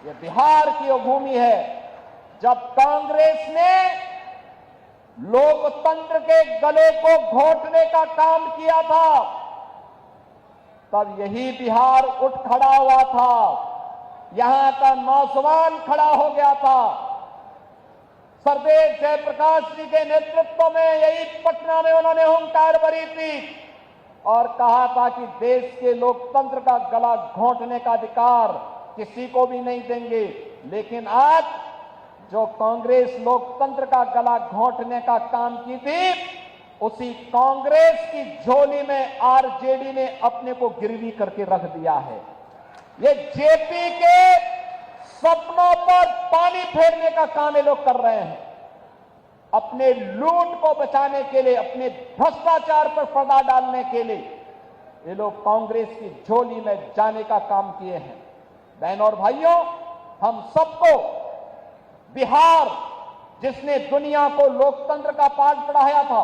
ये बिहार की वो भूमि है जब कांग्रेस ने लोकतंत्र के गले को घोंटने का काम किया था, तब यही बिहार उठ खड़ा हुआ था, यहां का नौजवान खड़ा हो गया था। सरदेव जयप्रकाश जी के नेतृत्व में यही पटना में उन्होंने हुंकार भरी थी और कहा था कि देश के लोकतंत्र का गला घोंटने का अधिकार किसी को भी नहीं देंगे। लेकिन आज जो कांग्रेस लोकतंत्र का गला घोंटने का काम की थी, उसी कांग्रेस की झोली में आरजेडी ने अपने को गिरवी करके रख दिया है। ये जेपी के सपनों पर पानी फेरने का काम ये लोग कर रहे हैं। अपने लूट को बचाने के लिए, अपने भ्रष्टाचार पर पर्दा डालने के लिए ये लोग कांग्रेस की झोली में जाने का काम किए हैं। बहनों और भाइयों, हम सबको बिहार, जिसने दुनिया को लोकतंत्र का पाठ पढ़ाया था,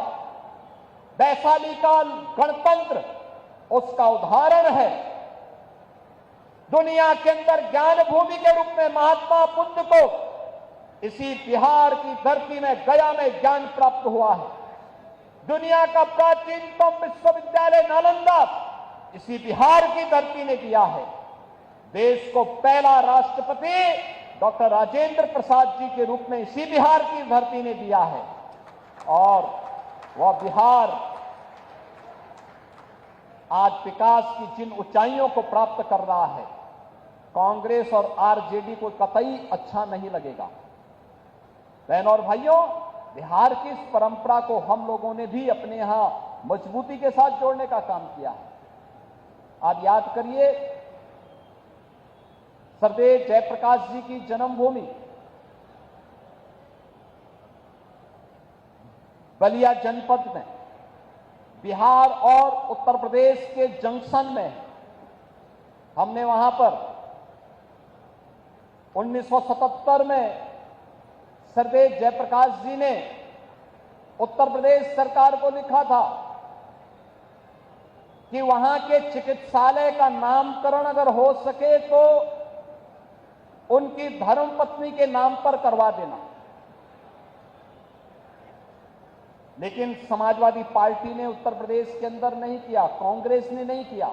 वैशाली का गणतंत्र उसका उदाहरण है। दुनिया के अंदर ज्ञान भूमि के रूप में महात्मा बुद्ध को इसी बिहार की धरती में, गया में ज्ञान प्राप्त हुआ है। दुनिया का प्राचीनतम विश्वविद्यालय नालंदा इसी बिहार की धरती ने दिया है। देश को पहला राष्ट्रपति डॉक्टर राजेंद्र प्रसाद जी के रूप में इसी बिहार की धरती ने दिया है। और वह बिहार आज विकास की जिन ऊंचाइयों को प्राप्त कर रहा है, कांग्रेस और आरजेडी को कतई अच्छा नहीं लगेगा। बहनों और भाइयों, बिहार की इस परंपरा को हम लोगों ने भी अपने यहां मजबूती के साथ जोड़ने का काम किया है। आप याद करिए, सरदेव जयप्रकाश जी की जन्मभूमि बलिया जनपद में, बिहार और उत्तर प्रदेश के जंक्शन में, हमने वहां पर 1977 में सरदेव जयप्रकाश जी ने उत्तर प्रदेश सरकार को लिखा था कि वहां के चिकित्सालय का नामकरण अगर हो सके तो उनकी धर्मपत्नी के नाम पर करवा देना। लेकिन समाजवादी पार्टी ने उत्तर प्रदेश के अंदर नहीं किया, कांग्रेस ने नहीं किया।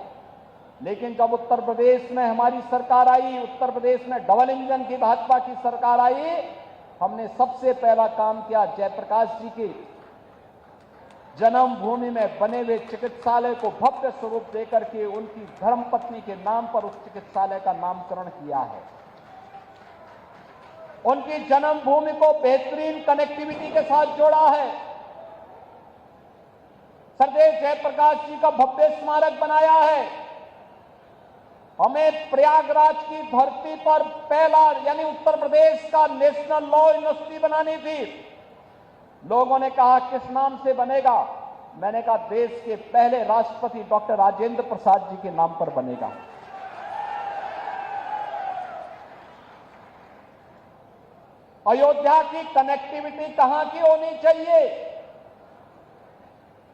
लेकिन जब उत्तर प्रदेश में हमारी सरकार आई, उत्तर प्रदेश में डबल इंजन की भाजपा की सरकार आई, हमने सबसे पहला काम किया, जयप्रकाश जी की जन्मभूमि में बने हुए चिकित्सालय को भव्य स्वरूप देकर के उनकी धर्मपत्नी के नाम पर उस चिकित्सालय का नामकरण किया है। उनकी जन्मभूमि को बेहतरीन कनेक्टिविटी के साथ जोड़ा है। सरदेव जयप्रकाश जी का भव्य स्मारक बनाया है। हमें प्रयागराज की धरती पर पहला, यानी उत्तर प्रदेश का नेशनल लॉ यूनिवर्सिटी बनानी थी। लोगों ने कहा किस नाम से बनेगा? मैंने कहा देश के पहले राष्ट्रपति डॉक्टर राजेंद्र प्रसाद जी के नाम पर बनेगा। अयोध्या की कनेक्टिविटी कहां की होनी चाहिए?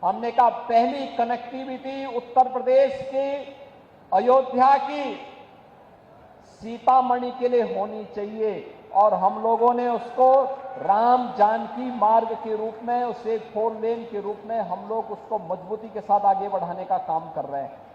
हमने कहा पहली कनेक्टिविटी उत्तर प्रदेश की अयोध्या की सीतामढ़ी के लिए होनी चाहिए और हम लोगों ने उसको राम जानकी मार्ग के रूप में, उसे 4 लेन के रूप में हम लोग उसको मजबूती के साथ आगे बढ़ाने का काम कर रहे हैं।